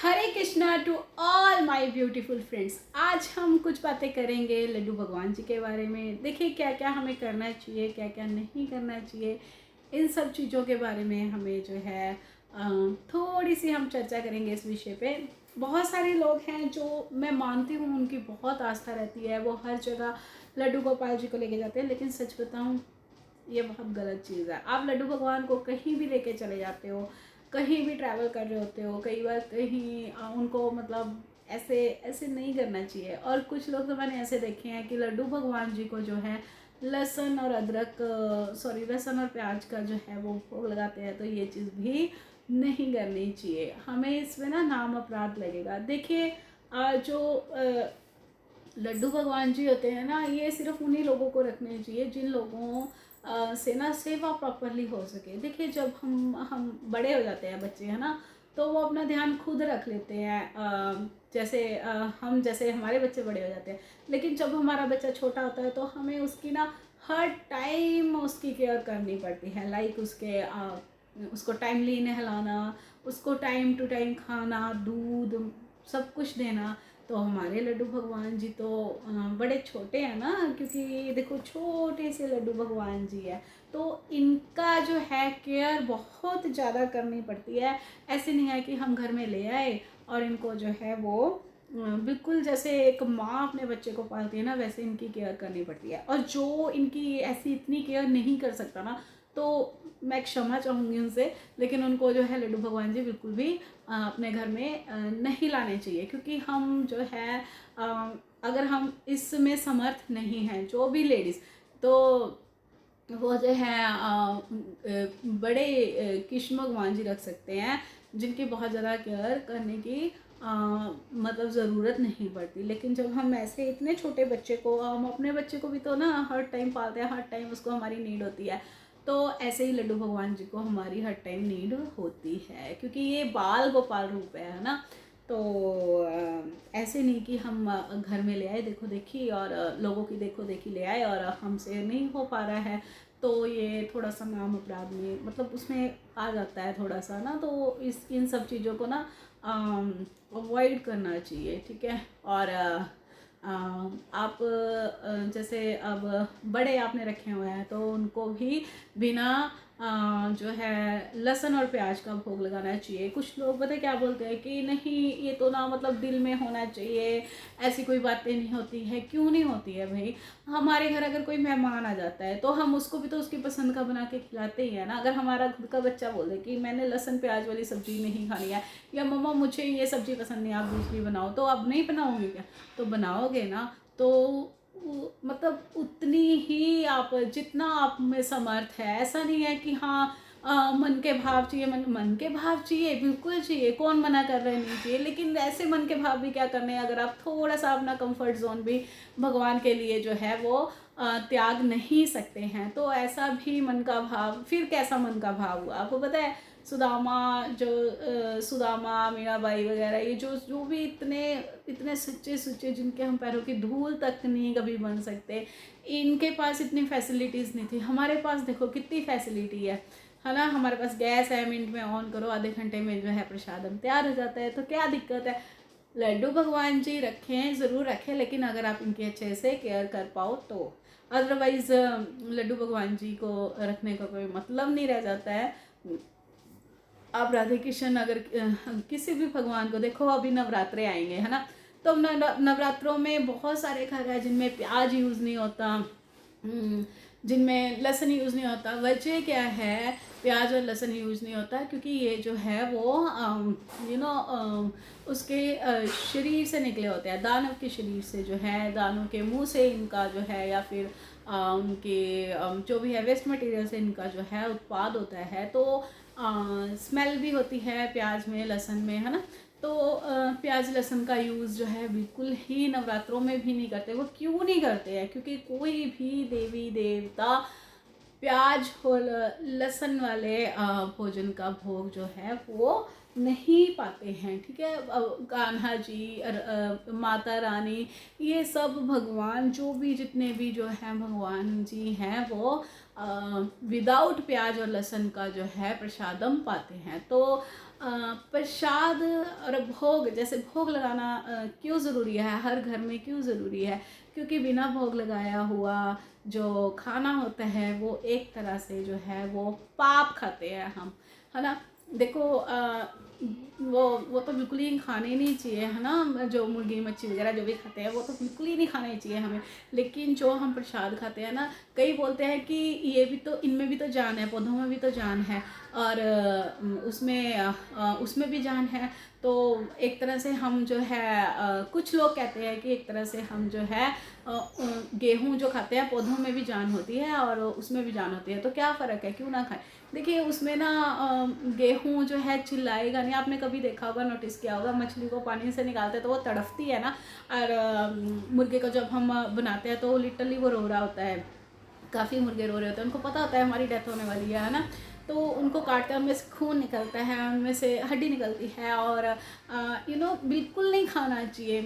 Hare Krishna to all my beautiful friends. आज हम कुछ बातें करेंगे लड्डू भगवान जी के बारे में। देखिए क्या क्या हमें करना चाहिए, क्या क्या नहीं करना चाहिए, इन सब चीज़ों के बारे में हमें जो है थोड़ी सी हम चर्चा करेंगे इस विषय पे। बहुत सारे लोग हैं जो मैं मानती हूँ उनकी बहुत आस्था रहती है, वो हर जगह लड्डू गोपाल जी को लेके जाते हैं, लेकिन सच बताऊँ ये बहुत गलत चीज़ है। आप लड्डू भगवान को कहीं भी लेके चले जाते हो, कहीं भी ट्रैवल कर रहे होते हो, कई बार कहीं उनको मतलब ऐसे ऐसे नहीं करना चाहिए। और कुछ लोग तो मैंने ऐसे देखे हैं कि लड्डू भगवान जी को जो है लहसुन और अदरक लहसुन और प्याज का जो है वो भोग लगाते हैं, तो ये चीज़ भी नहीं करनी चाहिए। हमें इसमें ना नाम अपराध लगेगा। देखिए जो लड्डू भगवान जी होते हैं ना, ये सिर्फ उन्हीं लोगों को रखने चाहिए जिन लोगों से ना सेवा प्रॉपरली हो सके। देखिए जब हम बड़े हो जाते हैं, बच्चे हैं ना, तो वो अपना ध्यान खुद रख लेते हैं। जैसे हम जैसे हमारे बच्चे बड़े हो जाते हैं, लेकिन जब हमारा बच्चा छोटा होता है तो हमें उसकी ना हर टाइम उसकी केयर करनी पड़ती है। लाइक उसको टाइमली नहलाना, उसको टाइम टू टाइम खाना, दूध, सब कुछ देना। तो हमारे लड्डू भगवान जी तो बड़े छोटे हैं ना, क्योंकि देखो छोटे से लड्डू भगवान जी है, तो इनका जो है केयर बहुत ज़्यादा करनी पड़ती है। ऐसे नहीं है कि हम घर में ले आए और इनको जो है वो बिल्कुल जैसे एक माँ अपने बच्चे को पालती है ना, वैसे इनकी केयर करनी पड़ती है। और जो इनकी ऐसी इतनी केयर नहीं कर सकता ना, तो मैं क्षमा चाहूँगी उनसे, लेकिन उनको जो है लड्डू भगवान जी बिल्कुल भी अपने घर में नहीं लाने चाहिए। क्योंकि हम जो है अगर हम इसमें समर्थ नहीं हैं, जो भी लेडीज़, तो वो जो है बड़े कृष्ण भगवान जी रख सकते हैं, जिनकी बहुत ज़्यादा केयर करने की मतलब ज़रूरत नहीं पड़ती। लेकिन जब हम ऐसे इतने छोटे बच्चे को, हम अपने बच्चे को भी तो ना हर टाइम पालते हैं, हर टाइम उसको हमारी नीड होती है, तो ऐसे ही लड्डू भगवान जी को हमारी हर टाइम नीड होती है, क्योंकि ये बाल गोपाल रूप है ना। तो ऐसे नहीं कि हम घर में ले आए देखो देखी और लोगों की देखो देखी ले आए और हमसे नहीं हो पा रहा है, तो ये थोड़ा सा नाम अपराध में मतलब उसमें आ जाता है थोड़ा सा ना। तो इन सब चीज़ों को ना अवॉइड करना चाहिए, ठीक है। और आप जैसे अब बड़े आपने रखे हुए हैं, तो उनको भी बिना जो है लहसुन और प्याज का भोग लगाना चाहिए। कुछ लोग पता है क्या बोलते हैं कि नहीं ये तो ना मतलब दिल में होना चाहिए, ऐसी कोई बातें नहीं होती है। क्यों नहीं होती है भाई? हमारे घर अगर कोई मेहमान आ जाता है तो हम उसको भी तो उसकी पसंद का बना के खिलाते ही है ना। अगर हमारा खुद का बच्चा बोल दे कि मैंने लहसुन प्याज वाली सब्ज़ी नहीं खानी है, या मम्मा मुझे ये सब्ज़ी पसंद नहीं, आप दूसरी बनाओ, तो आप नहीं बनाओगे क्या? तो बनाओगे ना। तो मतलब उतनी ही आप जितना आप में समर्थ है। ऐसा नहीं है कि हाँ मन के भाव चाहिए, मन के भाव चाहिए, बिल्कुल चाहिए, कौन मना कर रहे नहीं चाहिए। लेकिन ऐसे मन के भाव भी क्या करने हैं अगर आप थोड़ा सा अपना कंफर्ट जोन भी भगवान के लिए जो है वो त्याग नहीं सकते हैं, तो ऐसा भी मन का भाव फिर कैसा मन का भाव हुआ? आपको पता है सुदामा सुदामा, मीराबाई वगैरह, ये जो जो भी इतने इतने सच्चे सुच्चे, जिनके हम पैरों की धूल तक नहीं कभी बन सकते, इनके पास इतनी फैसिलिटीज़ नहीं थी। हमारे पास देखो कितनी फैसिलिटी है ना। हमारे पास गैस है, मिनट में ऑन करो, आधे घंटे में जो है प्रसादम तैयार हो जाता है, तो क्या दिक्कत है? लड्डू भगवान जी रखें, ज़रूर रखें, लेकिन अगर आप इनकी अच्छे से केयर कर पाओ तो। अदरवाइज़ लड्डू भगवान जी को रखने का कोई मतलब नहीं रह जाता है। आप राधे कृष्ण अगर किसी भी भगवान को देखो, अभी नवरात्रे आएंगे है ना, तो नवरात्रों में बहुत सारे घर है जिनमें प्याज यूज़ नहीं होता, जिनमें लहसुन यूज़ नहीं होता। वजह क्या है प्याज और लहसुन यूज़ नहीं होता? क्योंकि ये जो है वो उसके शरीर से निकले होते हैं, दानव के शरीर से जो है, दानव के मुंह से इनका जो है, या फिर उनके जो भी है वेस्ट मटेरियल से इनका जो है उत्पाद होता है। तो स्मेल भी होती है प्याज में, लहसुन में, है ना। तो प्याज लहसुन का यूज़ जो है बिल्कुल ही नवरात्रों में भी नहीं करते। वो क्यों नहीं करते हैं? क्योंकि कोई भी देवी देवता प्याज और लहसुन वाले भोजन का भोग जो है वो नहीं पाते हैं, ठीक है। कान्हा जी, माता रानी, ये सब भगवान जो भी जितने भी जो हैं भगवान जी हैं, वो विदाउट प्याज और लहसुन का जो है प्रसादम पाते हैं। तो प्रसाद और भोग, जैसे भोग लगाना क्यों ज़रूरी है, हर घर में क्यों ज़रूरी है? क्योंकि बिना भोग लगाया हुआ जो खाना होता है वो एक तरह से जो है वो पाप खाते हैं हम, है ना। देखो वो तो बिल्कुल ही खाने नहीं चाहिए, है ना। जो मुर्गी मच्छी वगैरह जो भी खाते हैं वो तो बिल्कुल ही नहीं खाने चाहिए हमें। लेकिन जो हम प्रसाद खाते हैं ना, कई बोलते हैं कि ये भी तो, इनमें भी तो जान है, पौधों में भी तो जान है, और उसमें भी जान है। तो एक तरह से हम जो है कुछ लोग कहते हैं कि एक तरह से हम जो है गेहूँ जो खाते हैं पौधों में भी जान होती है और उसमें भी जान होती है, तो क्या फ़र्क है, क्यों ना खाएं। देखिए उसमें ना गेहूँ जो है चिल्लाएगा नहीं। आपने कभी देखा होगा, नोटिस किया होगा, मछली को पानी से निकालते हैं तो वो तड़फती है ना, और मुर्गे को जब हम बनाते हैं तो लिटरली वो रो रहा होता है। काफ़ी मुर्गे रो रहे होते हैं, उनको पता होता है हमारी डेथ होने वाली है ना। तो उनको काटते हैं, उनमें से खून निकलता है, उनमें से हड्डी निकलती है, और बिल्कुल नहीं खाना चाहिए।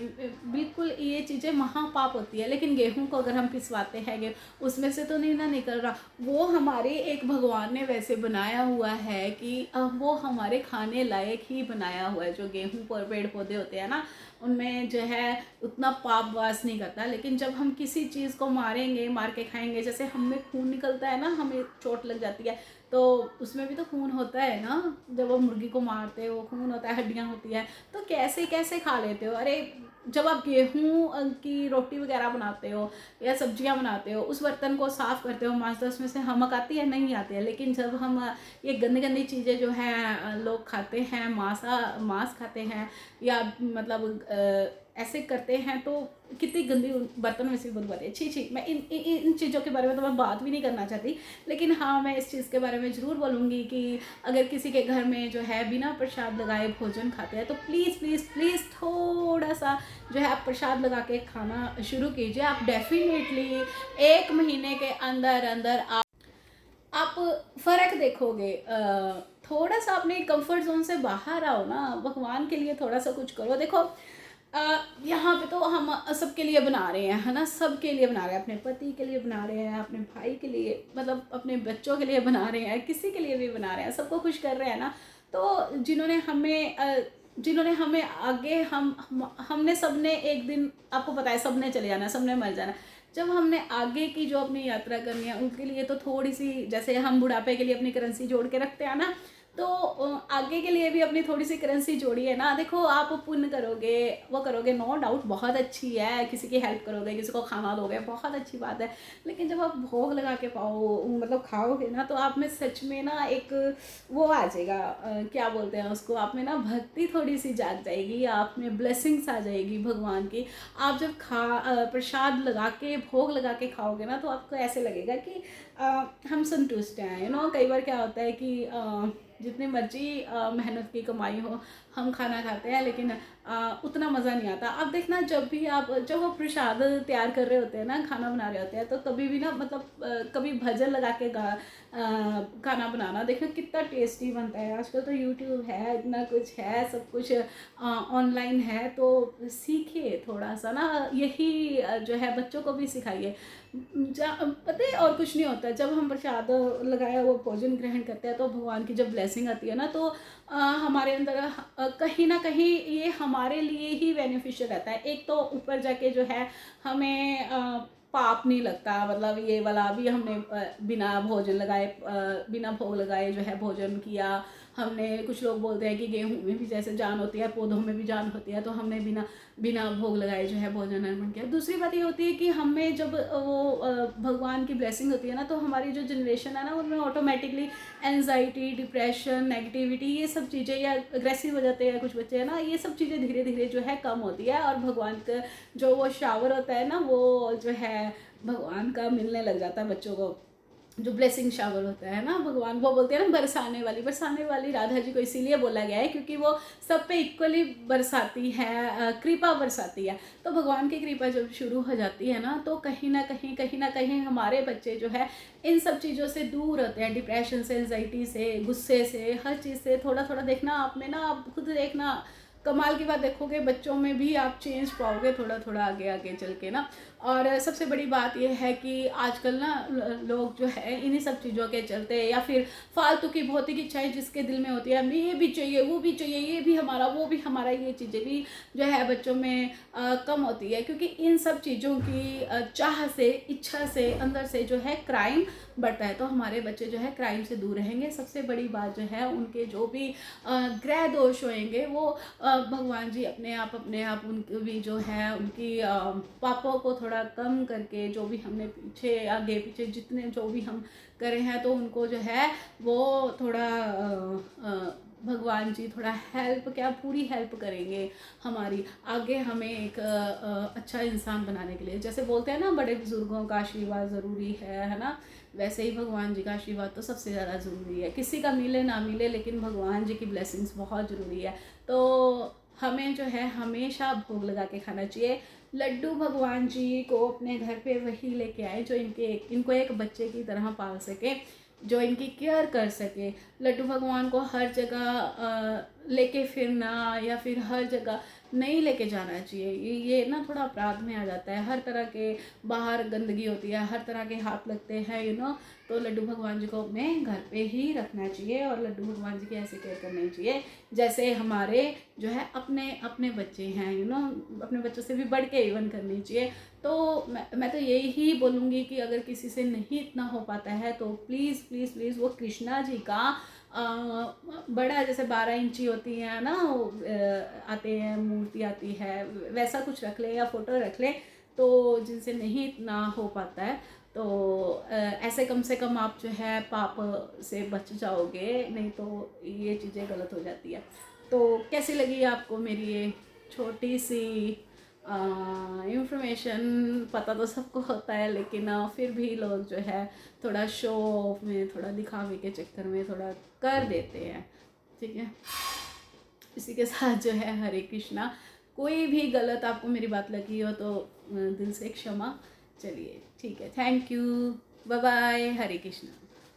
बिल्कुल ये चीज़ें महापाप होती है। लेकिन गेहूं को अगर हम पिसवाते हैं, उसमें से तो नहीं ना निकल रहा, वो हमारे एक भगवान ने वैसे बनाया हुआ है कि वो हमारे खाने लायक ही बनाया हुआ है। जो गेहूँ पर पेड़ पौधे होते हैं ना, उनमें जो है उतना पाप वास नहीं करता। लेकिन जब हम किसी चीज़ को मारेंगे, मार के खाएंगे, जैसे हमें खून निकलता है ना, हमें चोट लग जाती है, तो उसमें भी तो खून होता है ना। जब वो मुर्गी को मारते हैं वो खून होता है, हड्डियाँ होती हैं, तो कैसे कैसे खा लेते हो। अरे जब आप गेहूँ की रोटी वगैरह बनाते हो या सब्जियां बनाते हो, उस बर्तन को साफ़ करते हो, मांजते हो, उसमें से नमक आती है, नहीं आती है। लेकिन जब हम ये गंदी गंदी चीज़ें जो हैं लोग खाते हैं, मांस खाते हैं, या मतलब ऐसे करते हैं, तो कितनी गंदी बर्तन में से बदबू आती है। छी छी, मैं इन चीज़ों के बारे में तो मैं बात भी नहीं करना चाहती। लेकिन हाँ, मैं इस चीज़ के बारे में ज़रूर बोलूँगी कि अगर किसी के घर में जो है बिना प्रसाद लगाए भोजन खाते हैं, तो प्लीज़ प्लीज़ प्लीज़ थोड़ा सा जो है आप प्रसाद लगा के खाना शुरू कीजिए। आप डेफिनेटली 1 महीने के अंदर अंदर आप फ़र्क देखोगे। थोड़ा सा अपने कंफर्ट जोन से बाहर आओ ना, भगवान के लिए थोड़ा सा कुछ करो। देखो यहाँ पे तो हम सबके लिए बना रहे हैं, है ना, सबके लिए बना रहे हैं, अपने पति के लिए बना रहे हैं, अपने भाई के लिए, मतलब अपने बच्चों के लिए बना रहे हैं, किसी के लिए भी बना रहे हैं, सबको खुश कर रहे हैं ना। तो जिन्होंने हमें आगे हमने सबने एक दिन, आपको पता है, सबने चले जाना, सबने मर जाना। जब हमने आगे की जो अपनी यात्रा करनी है, उनके लिए तो थोड़ी सी, जैसे हम बुढ़ापे के लिए अपनी करेंसी जोड़ के रखते हैं ना, तो आगे के लिए भी अपनी थोड़ी सी करेंसी जोड़ी है ना। देखो आप पुण्य करोगे, वो करोगे, नो डाउट बहुत अच्छी है, किसी की हेल्प करोगे, किसी को खाना दोगे, बहुत अच्छी बात है। लेकिन जब आप भोग लगा के मतलब खाओगे ना, तो आप में सच में ना एक वो आ जाएगा, क्या बोलते हैं उसको, आप में ना भक्ति थोड़ी सी जाग जाएगी, आप में ब्लेसिंग्स आ जाएगी भगवान की। आप जब प्रसाद लगा के, भोग लगा के खाओगे ना, तो आपको ऐसे लगेगा कि हम संतुष्ट हैं। कई बार क्या होता है कि जितनी मर्जी मेहनत की कमाई हो, हम खाना खाते हैं, लेकिन उतना मज़ा नहीं आता। अब देखना, जब वो प्रसाद तैयार कर रहे होते हैं ना, खाना बना रहे होते हैं, तो कभी भी ना, मतलब कभी भजन लगा के खाना बनाना, देखना कितना टेस्टी बनता है। आजकल तो यूट्यूब है, इतना कुछ है, सब कुछ ऑनलाइन है, तो सीखिए थोड़ा सा ना, यही जो है बच्चों को भी सिखाइए। पता है, और कुछ नहीं होता। जब हम प्रसाद लगाया हुआ भोजन ग्रहण करते हैं, तो भगवान की जब ब्लेसिंग आती है ना, तो हमारे अंदर कहीं ना कहीं ये हमारे लिए ही बेनिफिशियल रहता है। एक तो ऊपर जाके जो है हमें पाप नहीं लगता, मतलब ये वाला भी हमने बिना भोजन लगाए, बिना भोग लगाए जो है भोजन किया हमने। कुछ लोग बोलते हैं कि गेहूं में भी जैसे जान होती है, पौधों में भी जान होती है, तो हमने बिना भोग लगाए जो है भोजन अर्पण किया। दूसरी बात ये होती है कि हमें जब वो भगवान की ब्लेसिंग होती है ना, तो हमारी जो जनरेशन है ना, उनमें ऑटोमेटिकली एनजाइटी, डिप्रेशन, नेगेटिविटी, ये सब चीज़ें, या अग्रेसिव हो जाते हैं कुछ बच्चे, है ना, ये सब चीज़ें धीरे धीरे जो है कम होती है। और भगवान का जो वो शावर होता है ना, वो जो है भगवान का मिलने लग जाता है बच्चों को। जो ब्लेसिंग शावर होता है ना, भगवान, वो बोलते हैं ना, बरसाने वाली राधा जी को इसीलिए बोला गया है क्योंकि वो सब पे इक्वली बरसाती है, कृपा बरसाती है। तो भगवान की कृपा जब शुरू हो जाती है ना, तो कहीं ना कहीं हमारे बच्चे जो है इन सब चीज़ों से दूर होते हैं, डिप्रेशन से, एंजाइटी से, गुस्से से, हर चीज़ से। थोड़ा थोड़ा देखना आप में ना, आप खुद देखना, कमाल की बात देखोगे बच्चों में भी आप चेंज पाओगे थोड़ा थोड़ा आगे आगे चल के ना। और सबसे बड़ी बात यह है कि आजकल ना लोग जो है इन्हीं सब चीज़ों के चलते, या फिर फालतू की भौतिक इच्छाएं जिसके दिल में होती है, हमें ये भी चाहिए, वो भी चाहिए, ये भी हमारा, वो भी हमारा, ये चीज़ें भी जो है बच्चों में कम होती है। क्योंकि इन सब चीज़ों की चाह से, इच्छा से, अंदर से जो है क्राइम बढ़ता है। तो हमारे बच्चे जो है क्राइम से दूर रहेंगे। सबसे बड़ी बात जो है उनके जो भी ग्रह दोष होंगे वो भगवान जी अपने आप उनकी भी जो है उनकी पापों को थोड़ा कम करके, जो भी हमने पीछे आगे पीछे जितने जो भी हम करे हैं तो उनको जो है वो थोड़ा भगवान जी थोड़ा हेल्प, क्या पूरी हेल्प करेंगे हमारी आगे, हमें एक अच्छा इंसान बनाने के लिए। जैसे बोलते हैं ना बड़े बुजुर्गों का आशीर्वाद ज़रूरी है ना, वैसे ही भगवान जी का आशीर्वाद तो सबसे ज़्यादा ज़रूरी है। किसी का मिले ना मिले लेकिन भगवान जी की ब्लेसिंग्स बहुत ज़रूरी है। तो हमें जो है हमेशा भोग लगा के खाना चाहिए। लड्डू भगवान जी को अपने घर पे वही लेके आए जो इनको एक बच्चे की तरह पाल सके, जो इनकी केयर कर सके। लड्डू भगवान को हर जगह लेके फिरना या फिर हर जगह नहीं लेके जाना चाहिए, ये ना थोड़ा अपराध में आ जाता है। हर तरह के बाहर गंदगी होती है, हर तरह के हाथ लगते हैं तो लड्डू भगवान जी को अपने घर पे ही रखना चाहिए और लड्डू भगवान जी की ऐसे केयर करनी चाहिए जैसे हमारे जो है अपने अपने बच्चे हैं अपने बच्चों से भी बढ़ के इवन करनी चाहिए। तो मैं तो यही बोलूँगी कि अगर किसी से नहीं इतना हो पाता है तो प्लीज़ प्लीज़ प्लीज़ वो कृष्णा जी का बड़ा जैसे 12 इंची होती है ना आते हैं, मूर्ति आती है, वैसा कुछ रख ले या फ़ोटो रख ले। तो जिनसे नहीं इतना हो पाता है तो ऐसे कम से कम आप जो है पाप से बच जाओगे, नहीं तो ये चीज़ें गलत हो जाती है। तो कैसी लगी आपको मेरी ये छोटी सी इंफॉर्मेशन? पता तो सबको होता है लेकिन फिर भी लोग जो है थोड़ा शो ऑफ में, थोड़ा दिखावे के चक्कर में थोड़ा कर देते हैं। ठीक है, इसी के साथ जो है हरे कृष्णा। कोई भी गलत आपको मेरी बात लगी हो तो दिल से क्षमा। चलिए ठीक है, thank you, bye bye, Hare Krishna.